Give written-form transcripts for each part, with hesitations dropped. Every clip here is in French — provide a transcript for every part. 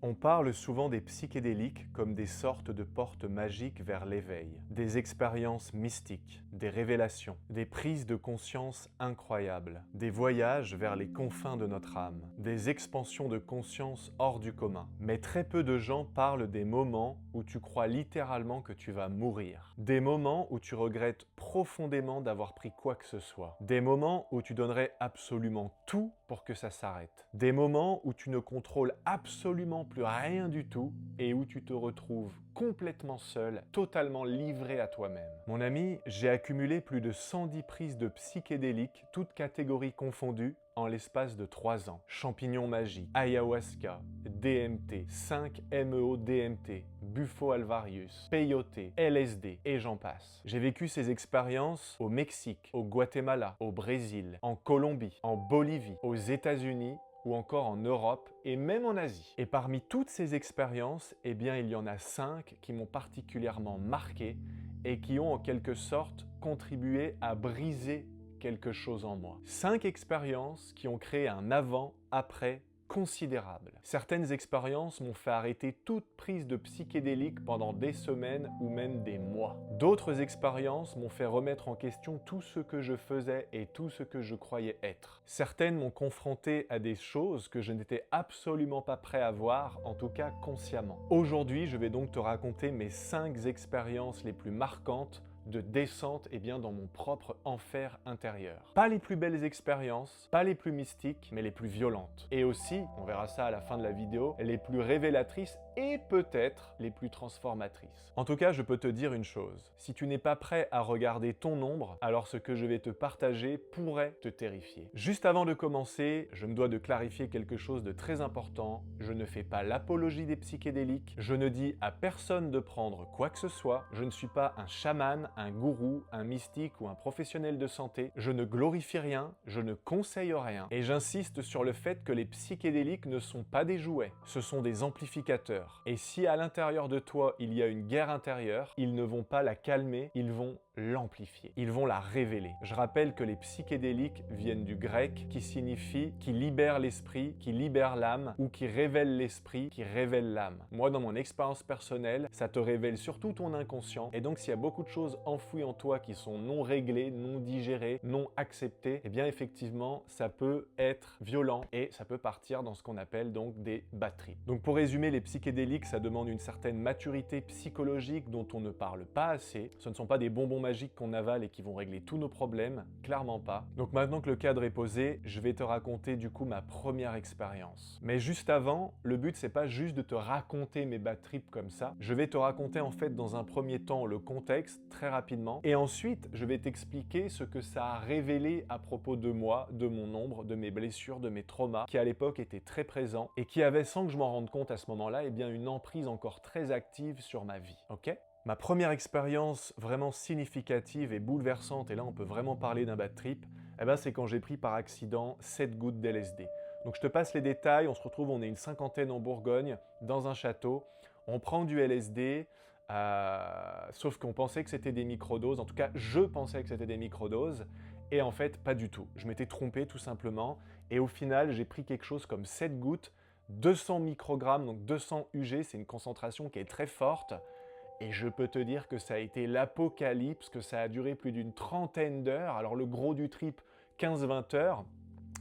On parle souvent des psychédéliques comme des sortes de portes magiques vers l'éveil, des expériences mystiques, des révélations, des prises de conscience incroyables, des voyages vers les confins de notre âme, des expansions de conscience hors du commun. Mais très peu de gens parlent des moments où tu crois littéralement que tu vas mourir, des moments où tu regrettes profondément d'avoir pris quoi que ce soit, des moments où tu donnerais absolument tout pour que ça s'arrête, des moments où tu ne contrôles absolument plus rien du tout et où tu te retrouves complètement seul, totalement livré à toi-même. Mon ami, j'ai accumulé plus de 110 prises de psychédéliques, toutes catégories confondues, en l'espace de 3 ans. Champignons magiques, ayahuasca, DMT, 5-MeO-DMT, Bufo alvarius, peyote, LSD et j'en passe. J'ai vécu ces expériences au Mexique, au Guatemala, au Brésil, en Colombie, en Bolivie, aux États-Unis ou encore en Europe et même en Asie. Et parmi toutes ces expériences, eh bien il y en a 5 qui m'ont particulièrement marqué et qui ont en quelque sorte contribué à briser quelque chose en moi. 5 expériences qui ont créé un avant-après considérable. Certaines expériences m'ont fait arrêter toute prise de psychédéliques pendant des semaines ou même des mois. D'autres expériences m'ont fait remettre en question tout ce que je faisais et tout ce que je croyais être. Certaines m'ont confronté à des choses que je n'étais absolument pas prêt à voir, en tout cas consciemment. Aujourd'hui, je vais donc te raconter mes 5 expériences les plus marquantes de descente dans mon propre enfer intérieur. Pas les plus belles expériences, pas les plus mystiques, mais les plus violentes. Et aussi, on verra ça à la fin de la vidéo, les plus révélatrices et peut-être les plus transformatrices. En tout cas, je peux te dire une chose. Si tu n'es pas prêt à regarder ton ombre, alors ce que je vais te partager pourrait te terrifier. Juste avant de commencer, je me dois de clarifier quelque chose de très important. Je ne fais pas l'apologie des psychédéliques. Je ne dis à personne de prendre quoi que ce soit. Je ne suis pas un chaman, un gourou, un mystique ou un professionnel de santé. Je ne glorifie rien, je ne conseille rien. Et j'insiste sur le fait que les psychédéliques ne sont pas des jouets, ce sont des amplificateurs. Et si à l'intérieur de toi il y a une guerre intérieure, ils ne vont pas la calmer, ils vont l'amplifier. Ils vont la révéler. Je rappelle que les psychédéliques viennent du grec qui signifie qui libère l'esprit, qui libère l'âme ou qui révèle l'esprit, qui révèle l'âme. Moi, dans mon expérience personnelle, ça te révèle surtout ton inconscient et donc s'il y a beaucoup de choses enfouies en toi qui sont non réglées, non digérées, non acceptées, eh bien effectivement, ça peut être violent et ça peut partir dans ce qu'on appelle donc des bad trips. Donc pour résumer, les psychédéliques, ça demande une certaine maturité psychologique dont on ne parle pas assez. Ce ne sont pas des bonbons magiques qu'on avale et qui vont régler tous nos problèmes, clairement pas. Donc maintenant que le cadre est posé, je vais te raconter du coup ma première expérience. Mais juste avant, le but c'est pas juste de te raconter mes bad trips comme ça, je vais te raconter en fait dans un premier temps le contexte très rapidement et ensuite je vais t'expliquer ce que ça a révélé à propos de moi, de mon ombre, de mes blessures, de mes traumas qui à l'époque étaient très présents et qui avaient sans que je m'en rende compte à ce moment-là, eh bien une emprise encore très active sur ma vie, ok ? Ma première expérience vraiment significative et bouleversante, et là on peut vraiment parler d'un bad trip, eh ben c'est quand j'ai pris par accident 7 gouttes d'LSD. Donc je te passe les détails, on se retrouve, on est une cinquantaine en Bourgogne, dans un château, on prend du LSD, sauf qu'on pensait que c'était des microdoses, en tout cas je pensais que c'était des microdoses, et en fait pas du tout. Je m'étais trompé tout simplement, et au final j'ai pris quelque chose comme 7 gouttes, 200 microgrammes, donc 200 UG, c'est une concentration qui est très forte, et je peux te dire que ça a été l'apocalypse, que ça a duré plus d'une trentaine d'heures. Alors le gros du trip, 15-20 heures,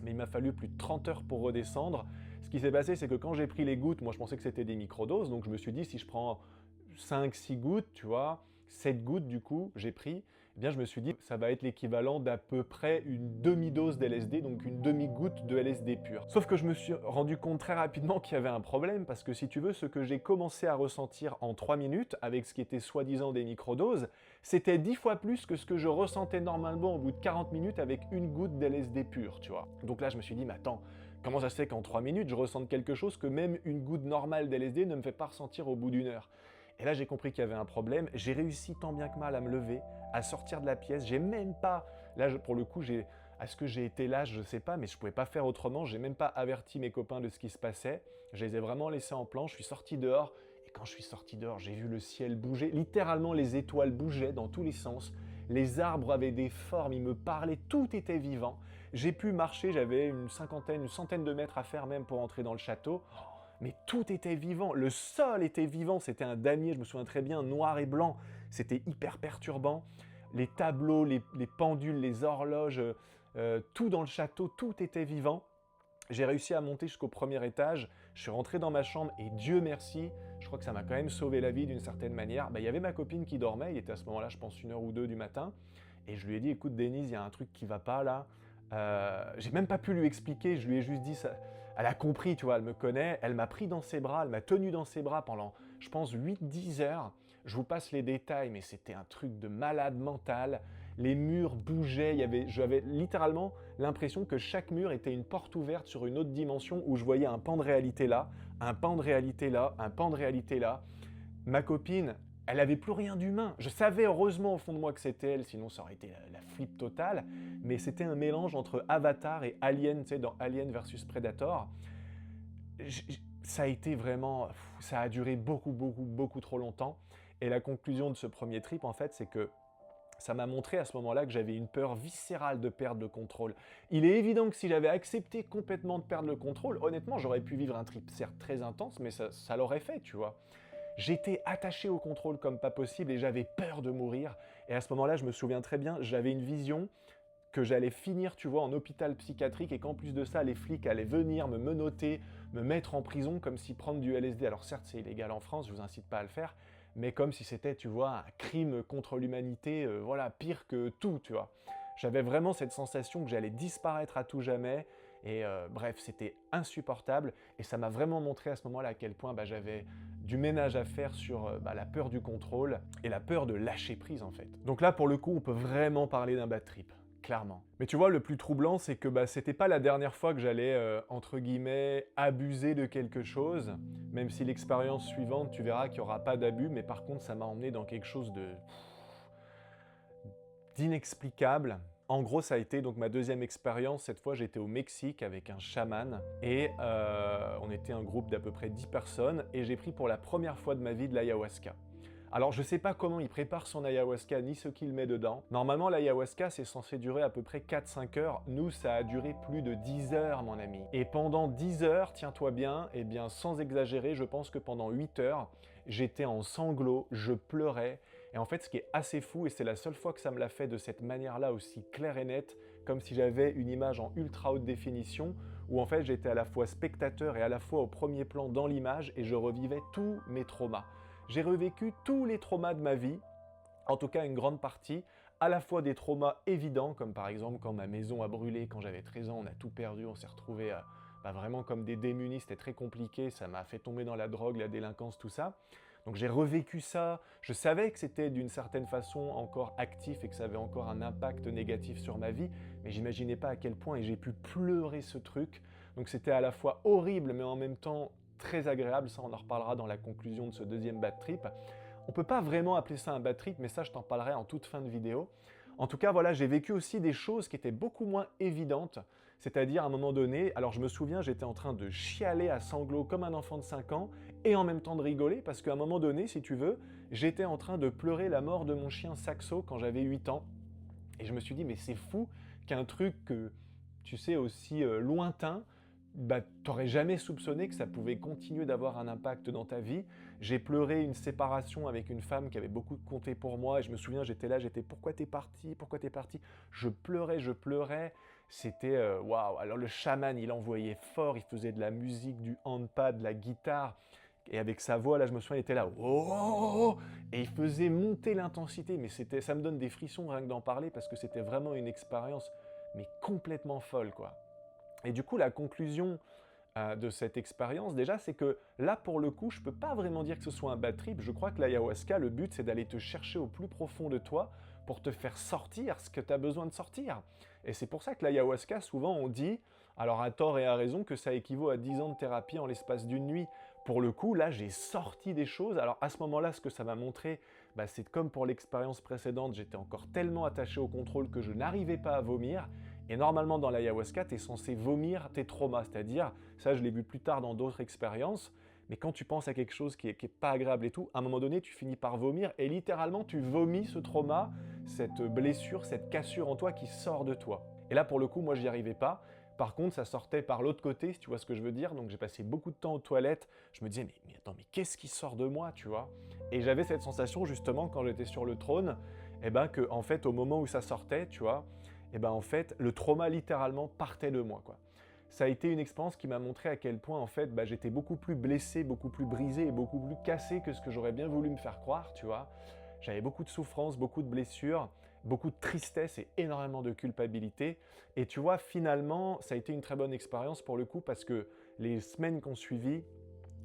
mais il m'a fallu plus de 30 heures pour redescendre. Ce qui s'est passé, c'est que quand j'ai pris les gouttes, moi je pensais que c'était des microdoses, donc je me suis dit si je prends 5-6 gouttes, tu vois, 7 gouttes du coup, j'ai pris, eh bien je me suis dit ça va être l'équivalent d'à peu près une demi-dose d'LSD, donc une demi-goutte de LSD pur. Sauf que je me suis rendu compte très rapidement qu'il y avait un problème, parce que si tu veux, ce que j'ai commencé à ressentir en 3 minutes, avec ce qui était soi-disant des microdoses, c'était 10 fois plus que ce que je ressentais normalement au bout de 40 minutes avec une goutte d'LSD pur, tu vois. Donc là je me suis dit, mais attends, comment ça se fait qu'en 3 minutes je ressente quelque chose que même une goutte normale d'LSD ne me fait pas ressentir au bout d'une heure? Et là, j'ai compris qu'il y avait un problème. J'ai réussi tant bien que mal à me lever, à sortir de la pièce. J'ai même pas... Là, pour le coup, est-ce que j'ai été lâche? Je sais pas, mais je pouvais pas faire autrement. J'ai même pas averti mes copains de ce qui se passait. Je les ai vraiment laissés en plan. Je suis sorti dehors. Et quand je suis sorti dehors, j'ai vu le ciel bouger. Littéralement, les étoiles bougeaient dans tous les sens. Les arbres avaient des formes, ils me parlaient, tout était vivant. J'ai pu marcher, j'avais une centaine de mètres à faire même pour entrer dans le château. mais tout était vivant, le sol était vivant, c'était un damier, je me souviens très bien, noir et blanc, c'était hyper perturbant. Les tableaux, les pendules, les horloges, tout dans le château, tout était vivant. J'ai réussi à monter jusqu'au premier étage, je suis rentré dans ma chambre et Dieu merci, je crois que ça m'a quand même sauvé la vie d'une certaine manière. Il y avait ma copine qui dormait, il était à ce moment-là, je pense 1h ou 2 du matin, et je lui ai dit, écoute Denise, il y a un truc qui va pas là. J'ai même pas pu lui expliquer, je lui ai juste dit ça. Elle a compris, tu vois, elle me connaît, elle m'a pris dans ses bras, elle m'a tenu dans ses bras pendant, je pense, 8-10 heures. Je vous passe les détails, mais c'était un truc de malade mental. Les murs bougeaient, j'avais littéralement l'impression que chaque mur était une porte ouverte sur une autre dimension où je voyais un pan de réalité là, un pan de réalité là, un pan de réalité là. Ma copine, elle avait plus rien d'humain. Je savais heureusement au fond de moi que c'était elle, sinon ça aurait été la flip totale. Mais c'était un mélange entre Avatar et Alien, tu sais, dans Alien versus Predator. Ça a été vraiment... Ça a duré beaucoup trop longtemps. Et la conclusion de ce premier trip, en fait, c'est que ça m'a montré à ce moment-là que j'avais une peur viscérale de perdre le contrôle. Il est évident que si j'avais accepté complètement de perdre le contrôle, honnêtement, j'aurais pu vivre un trip certes très intense, mais ça l'aurait fait, tu vois. J'étais attaché au contrôle comme pas possible et j'avais peur de mourir. Et à ce moment-là, je me souviens très bien, j'avais une vision que j'allais finir, tu vois, en hôpital psychiatrique et qu'en plus de ça, les flics allaient venir me menotter, me mettre en prison comme si prendre du LSD, alors certes c'est illégal en France, je vous incite pas à le faire, mais comme si c'était, tu vois, un crime contre l'humanité, voilà, pire que tout, tu vois. J'avais vraiment cette sensation que j'allais disparaître à tout jamais, et bref, c'était insupportable, et ça m'a vraiment montré à ce moment-là à quel point j'avais du ménage à faire sur la peur du contrôle et la peur de lâcher prise en fait. Donc là, pour le coup, on peut vraiment parler d'un bad trip. Clairement. Mais tu vois, le plus troublant, c'est que c'était pas la dernière fois que j'allais, entre guillemets, abuser de quelque chose, même si l'expérience suivante, tu verras qu'il n'y aura pas d'abus, mais par contre, ça m'a emmené dans quelque chose d'inexplicable. En gros, ça a été donc ma deuxième expérience. Cette fois, j'étais au Mexique avec un chaman et on était un groupe d'à peu près 10 personnes et j'ai pris pour la première fois de ma vie de l'ayahuasca. Alors, je sais pas comment il prépare son ayahuasca, ni ce qu'il met dedans. Normalement, l'ayahuasca, c'est censé durer à peu près 4-5 heures. Nous, ça a duré plus de 10 heures, mon ami. Et pendant 10 heures, tiens-toi bien, eh bien, sans exagérer, je pense que pendant 8 heures, j'étais en sanglots, je pleurais. Et en fait, ce qui est assez fou, et c'est la seule fois que ça me l'a fait de cette manière-là, aussi claire et nette, comme si j'avais une image en ultra haute définition, où en fait, j'étais à la fois spectateur et à la fois au premier plan dans l'image, et je revivais tous mes traumas. J'ai revécu tous les traumas de ma vie, en tout cas une grande partie, à la fois des traumas évidents, comme par exemple quand ma maison a brûlé, quand j'avais 13 ans, on a tout perdu, on s'est retrouvés vraiment comme des démunis, c'était très compliqué, ça m'a fait tomber dans la drogue, la délinquance, tout ça. Donc j'ai revécu ça, je savais que c'était d'une certaine façon encore actif et que ça avait encore un impact négatif sur ma vie, mais j'imaginais pas à quel point et j'ai pu pleurer ce truc. Donc c'était à la fois horrible, mais en même temps très agréable, ça on en reparlera dans la conclusion de ce deuxième bad trip. On peut pas vraiment appeler ça un bad trip, mais ça je t'en parlerai en toute fin de vidéo. En tout cas, voilà, j'ai vécu aussi des choses qui étaient beaucoup moins évidentes, c'est-à-dire à un moment donné, alors je me souviens, j'étais en train de chialer à sanglots comme un enfant de 5 ans, et en même temps de rigoler, parce qu'à un moment donné, si tu veux, j'étais en train de pleurer la mort de mon chien Saxo quand j'avais 8 ans, et je me suis dit, mais c'est fou qu'un truc que, tu sais, aussi lointain, t'aurais jamais soupçonné que ça pouvait continuer d'avoir un impact dans ta vie. J'ai pleuré une séparation avec une femme qui avait beaucoup compté pour moi, et je me souviens, j'étais là, pourquoi t'es parti, pourquoi t'es parti? Je pleurais, c'était waouh. Alors le chaman, il envoyait fort, il faisait de la musique, du handpan, de la guitare, et avec sa voix, là, je me souviens, il était là, oh, et il faisait monter l'intensité, mais ça me donne des frissons rien que d'en parler, parce que c'était vraiment une expérience, mais complètement folle, quoi. Et du coup, la conclusion de cette expérience, déjà, c'est que là, pour le coup, je ne peux pas vraiment dire que ce soit un bad trip. Je crois que l'ayahuasca, le but, c'est d'aller te chercher au plus profond de toi pour te faire sortir ce que tu as besoin de sortir. Et c'est pour ça que l'ayahuasca, souvent, on dit, alors à tort et à raison, que ça équivaut à 10 ans de thérapie en l'espace d'une nuit. Pour le coup, là, j'ai sorti des choses. Alors à ce moment-là, ce que ça m'a montré, c'est comme pour l'expérience précédente, j'étais encore tellement attaché au contrôle que je n'arrivais pas à vomir. Et normalement, dans l'ayahuasca, tu es censé vomir tes traumas, c'est-à-dire, ça je l'ai vu plus tard dans d'autres expériences, mais quand tu penses à quelque chose qui est pas agréable et tout, à un moment donné, tu finis par vomir et littéralement, tu vomis ce trauma, cette blessure, cette cassure en toi qui sort de toi. Et là, pour le coup, moi, j'y arrivais pas Par contre, ça sortait par l'autre côté, si tu vois ce que je veux dire. Donc j'ai passé beaucoup de temps aux toilettes. Je me disais, mais attends, mais qu'est-ce qui sort de moi, tu vois? Et j'avais cette sensation, justement, quand j'étais sur le trône, eh ben, que, en fait, au moment où ça sortait, tu vois, eh ben, en fait, le trauma, littéralement, partait de moi, quoi. Ça a été une expérience qui m'a montré à quel point, en fait, bah, j'étais beaucoup plus blessé, beaucoup plus brisé et beaucoup plus cassé que ce que j'aurais bien voulu me faire croire, tu vois. J'avais beaucoup de souffrance, beaucoup de blessures, beaucoup de tristesse et énormément de culpabilité. Et tu vois, finalement, ça a été une très bonne expérience pour le coup parce que les semaines qui ont suivi,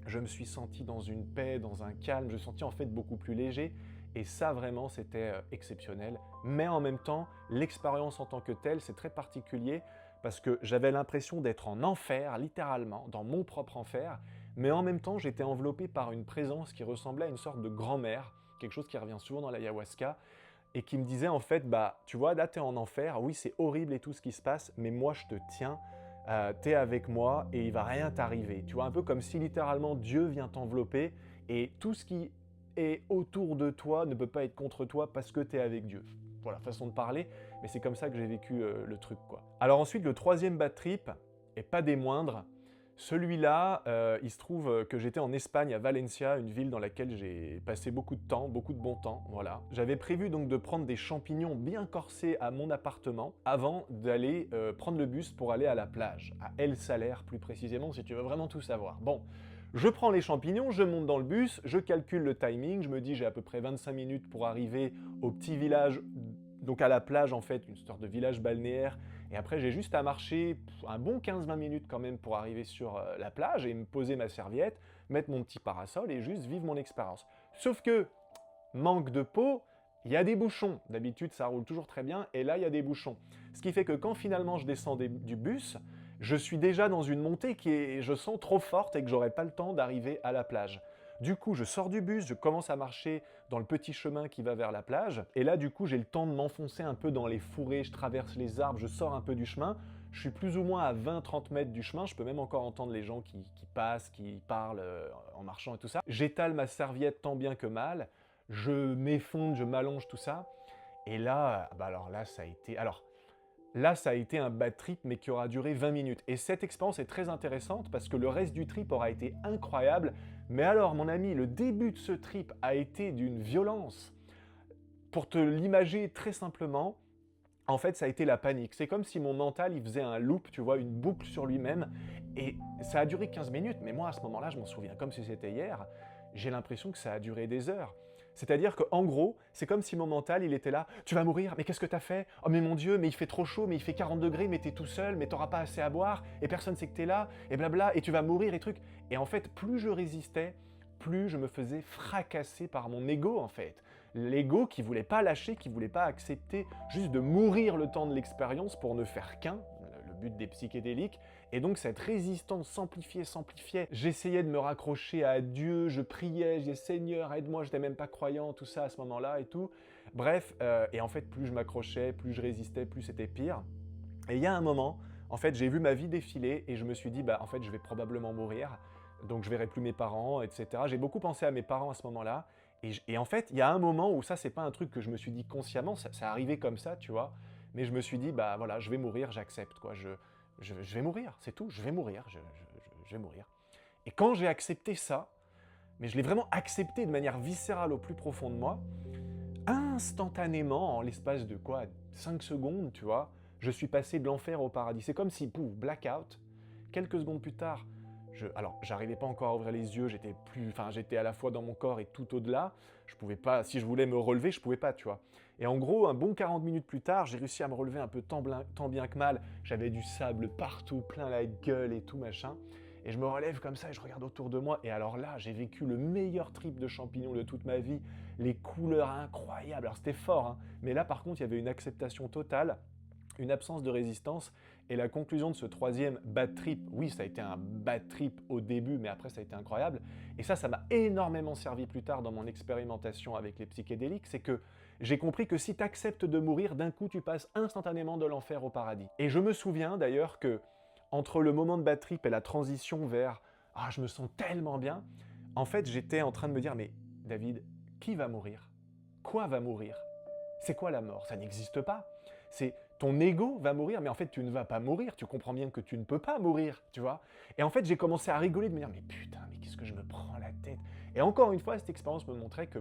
je me suis senti dans une paix, dans un calme, je me suis senti en fait beaucoup plus léger. Et ça, vraiment, c'était exceptionnel. Mais en même temps, l'expérience en tant que telle, c'est très particulier parce que j'avais l'impression d'être en enfer, littéralement, dans mon propre enfer. Mais en même temps, j'étais enveloppé par une présence qui ressemblait à une sorte de grand-mère, quelque chose qui revient souvent dans l'ayahuasca, et qui me disait en fait, bah, tu vois, là, t'es en enfer, oui, c'est horrible et tout ce qui se passe, mais moi, je te tiens, t'es avec moi et il va rien t'arriver. Tu vois, un peu comme si littéralement Dieu vient t'envelopper et tout ce qui est autour de toi ne peut pas être contre toi parce que t'es avec Dieu. Voilà, façon de parler, mais c'est comme ça que j'ai vécu le truc, quoi. Alors ensuite, le troisième bad trip, et pas des moindres, celui-là, il se trouve que j'étais en Espagne, à Valencia, une ville dans laquelle j'ai passé beaucoup de temps, beaucoup de bon temps, voilà. J'avais prévu donc de prendre des champignons bien corsés à mon appartement avant d'aller prendre le bus pour aller à la plage, à El Saler plus précisément, si tu veux vraiment tout savoir. Bon, je prends les champignons, je monte dans le bus, je calcule le timing, je me dis j'ai à peu près 25 minutes pour arriver au petit village, donc à la plage en fait, une sorte de village balnéaire. Et après, j'ai juste à marcher un bon 15-20 minutes quand même pour arriver sur la plage et me poser ma serviette, mettre mon petit parasol et juste vivre mon expérience. Sauf que, manque de peau, il y a des bouchons. D'habitude, ça roule toujours très bien, et là, il y a des bouchons. Ce qui fait que quand finalement je descends du bus, je suis déjà dans une montée qui est, je sens, trop forte et que j'aurai pas le temps d'arriver à la plage. Du coup, je sors du bus, je commence à marcher dans le petit chemin qui va vers la plage, et là, du coup, j'ai le temps de m'enfoncer un peu dans les fourrés, je traverse les arbres, je sors un peu du chemin, je suis plus ou moins à 20-30 mètres du chemin, je peux même encore entendre les gens qui passent, qui parlent en marchant et tout ça. J'étale ma serviette tant bien que mal, je m'effondre, je m'allonge, tout ça, et là, bah alors là, ça a été... Alors, là, ça a été un bad trip, mais qui aura duré 20 minutes. Et cette expérience est très intéressante parce que le reste du trip aura été incroyable. Mais alors, mon ami, le début de ce trip a été d'une violence. Pour te l'imager très simplement, en fait, ça a été la panique. C'est comme si mon mental, il faisait un loop, tu vois, une boucle sur lui-même. Et ça a duré 15 minutes, mais moi, à ce moment-là, je m'en souviens comme si c'était hier. J'ai l'impression que ça a duré des heures. C'est-à-dire qu'en gros, c'est comme si mon mental, il était là, tu vas mourir, mais qu'est-ce que t'as fait? Oh mais mon Dieu, mais il fait trop chaud, mais il fait 40 degrés, mais t'es tout seul, mais t'auras pas assez à boire, et personne sait que t'es là, et blabla, et tu vas mourir, et trucs. Et en fait, plus je résistais, plus je me faisais fracasser par mon ego, en fait. L'ego qui voulait pas lâcher, qui voulait pas accepter juste de mourir le temps de l'expérience pour ne faire qu'un, le but des psychédéliques, et donc cette résistance s'amplifiait. J'essayais de me raccrocher à Dieu, je priais, je disais Seigneur, aide-moi, je n'étais même pas croyant, tout ça à ce moment-là et tout. Bref, et en fait, plus je m'accrochais, plus je résistais, plus c'était pire. Et il y a un moment, en fait, j'ai vu ma vie défiler et je me suis dit, bah en fait, je vais probablement mourir, donc je verrai plus mes parents, etc. J'ai beaucoup pensé à mes parents à ce moment-là, et en fait, il y a un moment où ça, c'est pas un truc que je me suis dit consciemment, ça arrivait comme ça, tu vois, mais je me suis dit, bah voilà, je vais mourir, j'accepte, quoi, je vais mourir, c'est tout, je vais mourir, je vais mourir. Et quand j'ai accepté ça, mais je l'ai vraiment accepté de manière viscérale au plus profond de moi, instantanément, en l'espace de quoi, 5 secondes, tu vois, je suis passé de l'enfer au paradis. C'est comme si, pouf, blackout, quelques secondes plus tard, alors, j'arrivais pas encore à ouvrir les yeux, j'étais à la fois dans mon corps et tout au-delà. Je pouvais pas, si je voulais me relever, je pouvais pas, tu vois. Et en gros, un bon 40 minutes plus tard, j'ai réussi à me relever un peu tant bien que mal. J'avais du sable partout, plein la gueule et tout machin. Et je me relève comme ça et je regarde autour de moi. Et alors là, j'ai vécu le meilleur trip de champignons de toute ma vie. Les couleurs incroyables. Alors c'était fort, hein. Mais là, par contre, il y avait une acceptation totale, une absence de résistance, et la conclusion de ce troisième bad trip, oui, ça a été un bad trip au début, mais après ça a été incroyable, et ça m'a énormément servi plus tard dans mon expérimentation avec les psychédéliques, c'est que j'ai compris que si tu acceptes de mourir, d'un coup tu passes instantanément de l'enfer au paradis. Et je me souviens d'ailleurs que, entre le moment de bad trip et la transition vers « Ah, je me sens tellement bien », en fait j'étais en train de me dire « Mais David, qui va mourir? Quoi va mourir? C'est quoi la mort? Ça n'existe pas. C'est ton ego va mourir, mais en fait, tu ne vas pas mourir. Tu comprends bien que tu ne peux pas mourir, tu vois. Et en fait, j'ai commencé à rigoler, de me dire, mais putain, mais qu'est-ce que je me prends la tête. Et encore une fois, cette expérience me montrait que,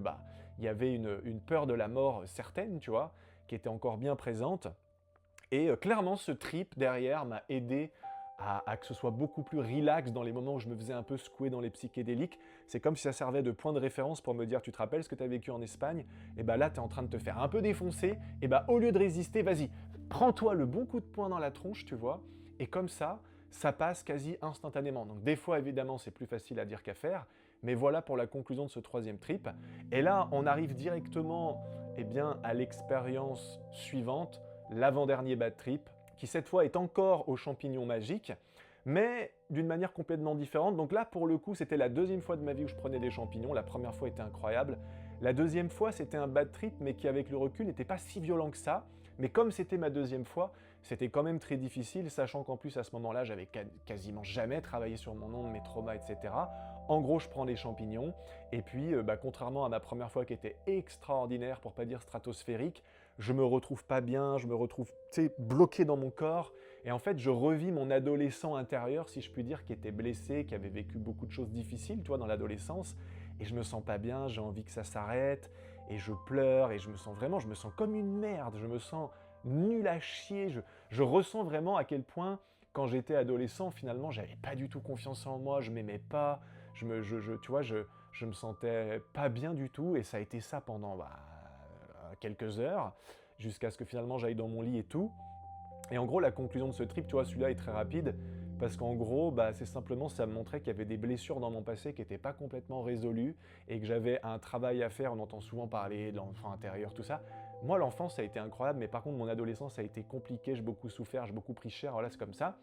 il y avait une peur de la mort certaine, tu vois, qui était encore bien présente. Et clairement, ce trip derrière m'a aidé à que ce soit beaucoup plus relax dans les moments où je me faisais un peu secouer dans les psychédéliques. C'est comme si ça servait de point de référence pour me dire, tu te rappelles ce que tu as vécu en Espagne? Et là, tu es en train de te faire un peu défoncer. Et au lieu de résister, vas-y, prends-toi le bon coup de poing dans la tronche, tu vois. Et comme ça passe quasi instantanément. Donc des fois, évidemment, c'est plus facile à dire qu'à faire. Mais voilà pour la conclusion de ce troisième trip. Et là, on arrive directement à l'expérience suivante, l'avant-dernier bad trip, qui cette fois est encore aux champignons magiques, mais d'une manière complètement différente. Donc là, pour le coup, c'était la deuxième fois de ma vie où je prenais des champignons. La première fois était incroyable. La deuxième fois, c'était un bad trip, mais qui, avec le recul, n'était pas si violent que ça. Mais comme c'était ma deuxième fois, c'était quand même très difficile, sachant qu'en plus, à ce moment-là, j'avais quasiment jamais travaillé sur mon nom, mes traumas, etc. En gros, je prends des champignons, et puis, contrairement à ma première fois qui était extraordinaire, pour pas dire stratosphérique, je me retrouve pas bien, je me retrouve, bloqué dans mon corps, et en fait, je revis mon adolescent intérieur, si je puis dire, qui était blessé, qui avait vécu beaucoup de choses difficiles, dans l'adolescence, et je me sens pas bien, j'ai envie que ça s'arrête, et je pleure, et je me sens comme une merde, je me sens nul à chier, je ressens vraiment à quel point, quand j'étais adolescent, finalement, j'avais pas du tout confiance en moi, je m'aimais pas, tu vois, je me sentais pas bien du tout, et ça a été ça pendant quelques heures, jusqu'à ce que finalement j'aille dans mon lit et tout. Et en gros, la conclusion de ce trip, tu vois, celui-là est très rapide, parce qu'en gros, c'est simplement, ça me montrait qu'il y avait des blessures dans mon passé qui n'étaient pas complètement résolues, et que j'avais un travail à faire. On entend souvent parler de l'enfant intérieur, tout ça. Moi, l'enfance, ça a été incroyable, mais par contre, mon adolescence a été compliquée, j'ai beaucoup souffert, j'ai beaucoup pris cher, voilà, c'est comme ça.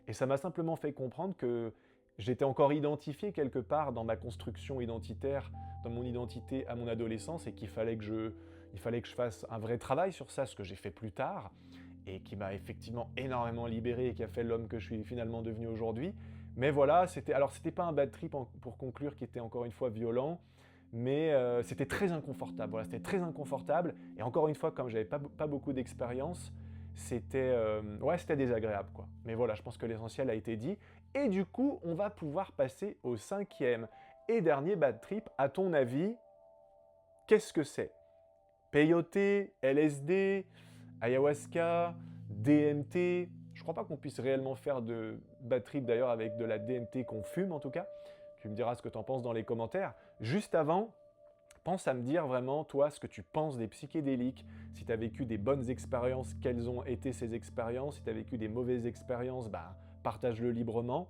Et ça m'a simplement fait comprendre que j'étais encore identifié quelque part dans ma construction identitaire, dans mon identité à mon adolescence, et qu'il fallait que je fasse un vrai travail sur ça, ce que j'ai fait plus tard, et qui m'a effectivement énormément libéré et qui a fait l'homme que je suis finalement devenu aujourd'hui. Mais voilà, c'était pas un bad trip pour conclure qui était encore une fois violent, mais c'était très inconfortable. Voilà, c'était très inconfortable, et encore une fois, comme j'avais pas beaucoup d'expérience, c'était désagréable, quoi. Mais voilà, je pense que l'essentiel a été dit. Et du coup, on va pouvoir passer au cinquième et dernier bad trip. À ton avis, qu'est-ce que c'est? Peyote, LSD, ayahuasca, DMT. Je crois pas qu'on puisse réellement faire de bad trip d'ailleurs avec de la DMT qu'on fume en tout cas. Tu me diras ce que tu en penses dans les commentaires. Juste avant, pense à me dire vraiment, toi, ce que tu penses des psychédéliques, si tu as vécu des bonnes expériences, quelles ont été ces expériences, si tu as vécu des mauvaises expériences, partage-le librement.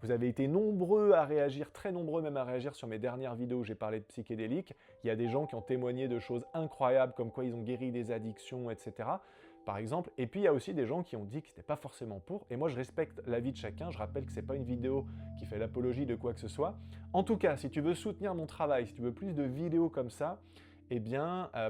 Vous avez été nombreux à réagir, très nombreux même à réagir sur mes dernières vidéos où j'ai parlé de psychédéliques. Il y a des gens qui ont témoigné de choses incroyables, comme quoi ils ont guéri des addictions, etc. Par exemple. Et puis il y a aussi des gens qui ont dit que c'était pas forcément pour. Et moi je respecte l'avis de chacun. Je rappelle que c'est pas une vidéo qui fait l'apologie de quoi que ce soit. En tout cas, si tu veux soutenir mon travail, si tu veux plus de vidéos comme ça,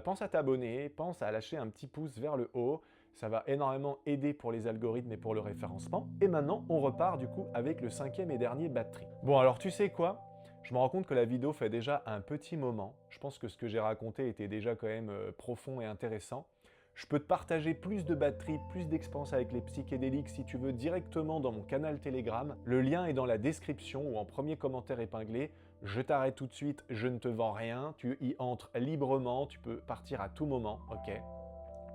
pense à t'abonner, pense à lâcher un petit pouce vers le haut. Ça va énormément aider pour les algorithmes et pour le référencement. Et maintenant, on repart du coup avec le cinquième et dernier bad trip. Bon, alors tu sais quoi? Je me rends compte que la vidéo fait déjà un petit moment. Je pense que ce que j'ai raconté était déjà quand même profond et intéressant. Je peux te partager plus de bad trip, plus d'expériences avec les psychédéliques si tu veux directement dans mon canal Telegram. Le lien est dans la description ou en premier commentaire épinglé. Je t'arrête tout de suite, je ne te vends rien. Tu y entres librement, tu peux partir à tout moment, ok?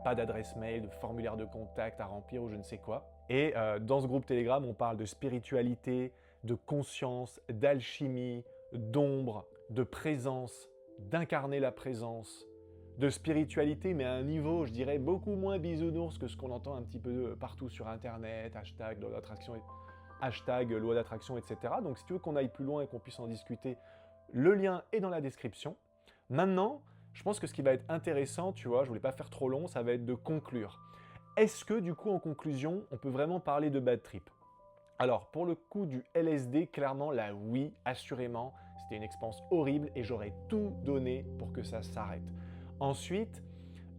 Pas d'adresse mail, de formulaire de contact à remplir ou je ne sais quoi. Et dans ce groupe Telegram, on parle de spiritualité, de conscience, d'alchimie, d'ombre, de présence, d'incarner la présence, de spiritualité, mais à un niveau, je dirais, beaucoup moins bisounours que ce qu'on entend un petit peu partout sur Internet, hashtag loi d'attraction, etc. Donc si tu veux qu'on aille plus loin et qu'on puisse en discuter, le lien est dans la description. Maintenant, je pense que ce qui va être intéressant, tu vois, je voulais pas faire trop long, ça va être de conclure. Est-ce que du coup, en conclusion, on peut vraiment parler de bad trip? Alors, pour le coup du LSD, clairement, là, oui, assurément, c'était une expérience horrible et j'aurais tout donné pour que ça s'arrête. Ensuite,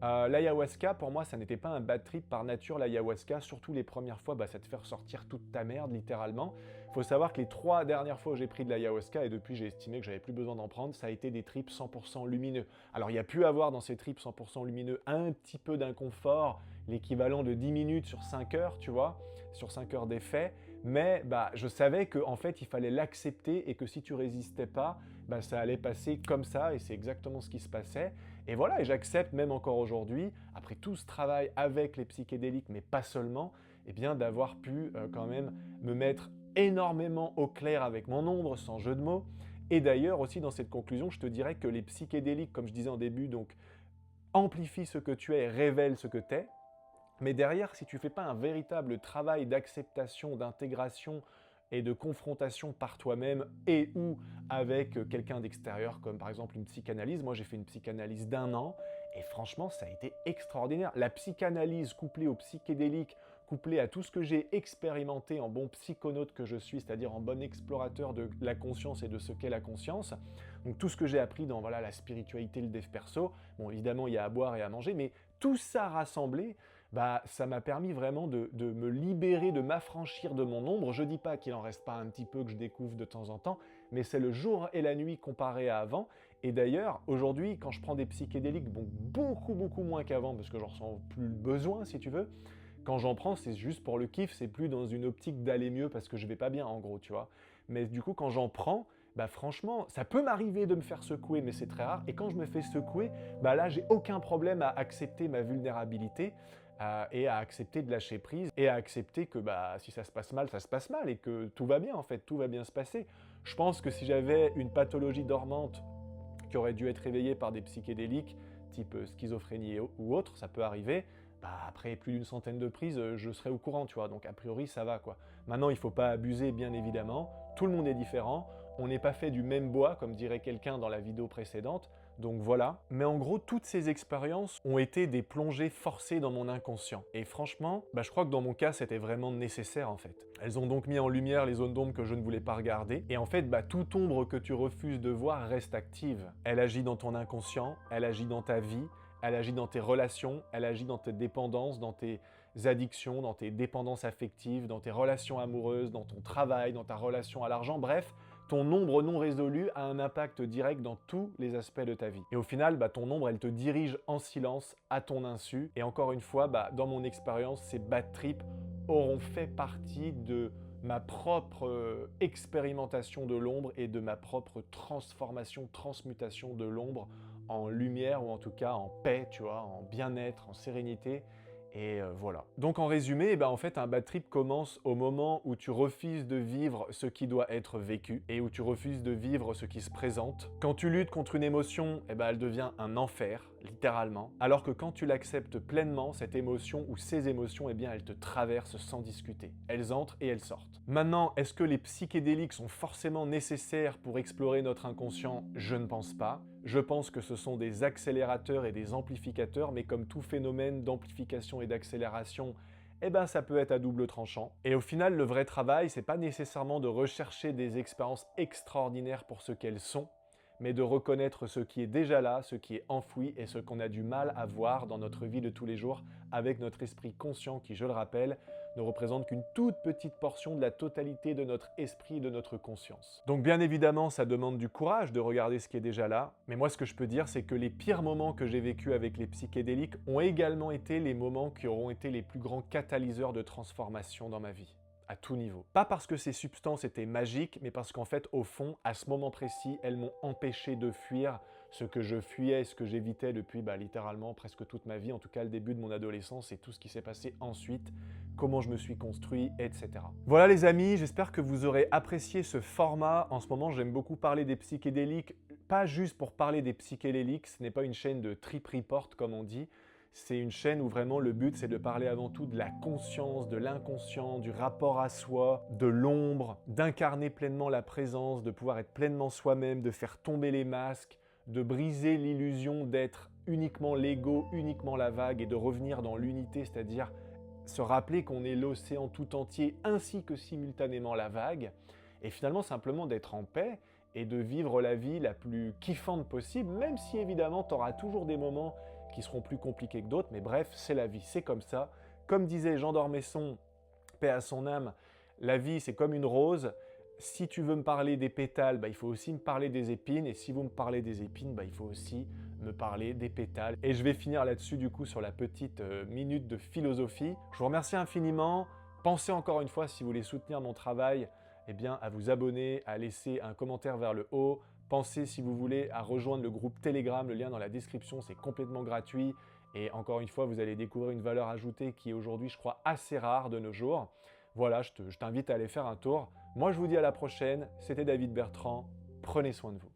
l'ayahuasca, pour moi, ça n'était pas un bad trip par nature, l'ayahuasca. Surtout les premières fois, ça te fait ressortir toute ta merde, littéralement. Il faut savoir que les 3 dernières fois où j'ai pris de l'ayahuasca, et depuis j'ai estimé que j'avais plus besoin d'en prendre, ça a été des trips 100% lumineux. Alors, il y a pu avoir dans ces trips 100% lumineux un petit peu d'inconfort, l'équivalent de 10 minutes sur 5 heures, tu vois, sur 5 heures d'effet, mais je savais qu'en fait, il fallait l'accepter et que si tu résistais pas, ça allait passer comme ça et c'est exactement ce qui se passait. Et voilà, et j'accepte même encore aujourd'hui, après tout ce travail avec les psychédéliques, mais pas seulement, eh bien d'avoir pu quand même me mettre énormément au clair avec mon ombre, sans jeu de mots. Et d'ailleurs aussi dans cette conclusion, je te dirais que les psychédéliques, comme je disais en début, donc amplifient ce que tu es et révèlent ce que tu es. Mais derrière, si tu ne fais pas un véritable travail d'acceptation, d'intégration et de confrontation par toi-même et ou avec quelqu'un d'extérieur, comme par exemple une psychanalyse, moi j'ai fait une psychanalyse d'1 an, et franchement ça a été extraordinaire. La psychanalyse couplée au psychédélique, couplée à tout ce que j'ai expérimenté en bon psychonaute que je suis, c'est-à-dire en bon explorateur de la conscience et de ce qu'est la conscience, donc tout ce que j'ai appris dans la spiritualité, le dev perso, bon évidemment il y a à boire et à manger, mais tout ça rassemblé, ça m'a permis vraiment de me libérer, de m'affranchir de mon ombre. Je dis pas qu'il en reste pas un petit peu que je découvre de temps en temps, mais c'est le jour et la nuit comparé à avant. Et d'ailleurs, aujourd'hui, quand je prends des psychédéliques, bon, beaucoup moins qu'avant, parce que j'en ressens plus le besoin, si tu veux, quand j'en prends, c'est juste pour le kiff, c'est plus dans une optique d'aller mieux parce que je vais pas bien, en gros, tu vois. Mais du coup, quand j'en prends, franchement, ça peut m'arriver de me faire secouer, mais c'est très rare. Et quand je me fais secouer, là, j'ai aucun problème à accepter ma vulnérabilité et à accepter de lâcher prise et à accepter que si ça se passe mal, ça se passe mal et que tout va bien, en fait, tout va bien se passer. Je pense que si j'avais une pathologie dormante qui aurait dû être réveillée par des psychédéliques, type schizophrénie ou autre, ça peut arriver, après plus d'une centaine de prises, je serais au courant, tu vois, donc a priori ça va quoi. Maintenant il ne faut pas abuser bien évidemment, tout le monde est différent, on n'est pas fait du même bois comme dirait quelqu'un dans la vidéo précédente, donc voilà. Mais en gros, toutes ces expériences ont été des plongées forcées dans mon inconscient. Et franchement, je crois que dans mon cas, c'était vraiment nécessaire en fait. Elles ont donc mis en lumière les zones d'ombre que je ne voulais pas regarder. Et en fait, toute ombre que tu refuses de voir reste active. Elle agit dans ton inconscient, elle agit dans ta vie, elle agit dans tes relations, elle agit dans tes dépendances, dans tes addictions, dans tes dépendances affectives, dans tes relations amoureuses, dans ton travail, dans ta relation à l'argent, bref, ton ombre non résolue a un impact direct dans tous les aspects de ta vie. Et au final, ton ombre, elle te dirige en silence, à ton insu. Et encore une fois, dans mon expérience, ces bad trips auront fait partie de ma propre expérimentation de l'ombre et de ma propre transformation, transmutation de l'ombre en lumière ou en tout cas en paix, tu vois, en bien-être, en sérénité. Et voilà. Donc en résumé, en fait, un bad trip commence au moment où tu refuses de vivre ce qui doit être vécu et où tu refuses de vivre ce qui se présente. Quand tu luttes contre une émotion, elle devient un enfer, littéralement. Alors que quand tu l'acceptes pleinement, cette émotion ou ces émotions, elles te traversent sans discuter. Elles entrent et elles sortent. Maintenant, est-ce que les psychédéliques sont forcément nécessaires pour explorer notre inconscient? Je ne pense pas. Je pense que ce sont des accélérateurs et des amplificateurs, mais comme tout phénomène d'amplification et d'accélération, ça peut être à double tranchant. Et au final, le vrai travail, c'est pas nécessairement de rechercher des expériences extraordinaires pour ce qu'elles sont, mais de reconnaître ce qui est déjà là, ce qui est enfoui et ce qu'on a du mal à voir dans notre vie de tous les jours avec notre esprit conscient qui, je le rappelle, ne représente qu'une toute petite portion de la totalité de notre esprit et de notre conscience. Donc bien évidemment, ça demande du courage de regarder ce qui est déjà là, mais moi ce que je peux dire, c'est que les pires moments que j'ai vécus avec les psychédéliques ont également été les moments qui auront été les plus grands catalyseurs de transformation dans ma vie. À tout niveau. Pas parce que ces substances étaient magiques, mais parce qu'en fait, au fond, à ce moment précis, elles m'ont empêché de fuir ce que je fuyais, ce que j'évitais depuis littéralement presque toute ma vie, en tout cas le début de mon adolescence et tout ce qui s'est passé ensuite, comment je me suis construit, etc. Voilà les amis, j'espère que vous aurez apprécié ce format. En ce moment, j'aime beaucoup parler des psychédéliques, pas juste pour parler des psychédéliques, ce n'est pas une chaîne de trip report comme on dit. C'est une chaîne où vraiment le but c'est de parler avant tout de la conscience, de l'inconscient, du rapport à soi, de l'ombre, d'incarner pleinement la présence, de pouvoir être pleinement soi-même, de faire tomber les masques, de briser l'illusion d'être uniquement l'ego, uniquement la vague et de revenir dans l'unité, c'est-à-dire se rappeler qu'on est l'océan tout entier ainsi que simultanément la vague et finalement simplement d'être en paix et de vivre la vie la plus kiffante possible, même si évidemment tu auras toujours des moments qui seront plus compliqués que d'autres, mais bref, c'est la vie, c'est comme ça. Comme disait Jean d'Ormesson, paix à son âme, la vie c'est comme une rose, si tu veux me parler des pétales, il faut aussi me parler des épines, et si vous me parlez des épines, il faut aussi me parler des pétales. Et je vais finir là-dessus du coup sur la petite minute de philosophie. Je vous remercie infiniment. Pensez encore une fois, si vous voulez soutenir mon travail, eh bien, à vous abonner, à laisser un commentaire vers le haut. Pensez, si vous voulez, à rejoindre le groupe Telegram, le lien dans la description, c'est complètement gratuit. Et encore une fois, vous allez découvrir une valeur ajoutée qui est aujourd'hui, je crois, assez rare de nos jours. Voilà, je t'invite à aller faire un tour. Moi, je vous dis à la prochaine. C'était David Bertrand. Prenez soin de vous.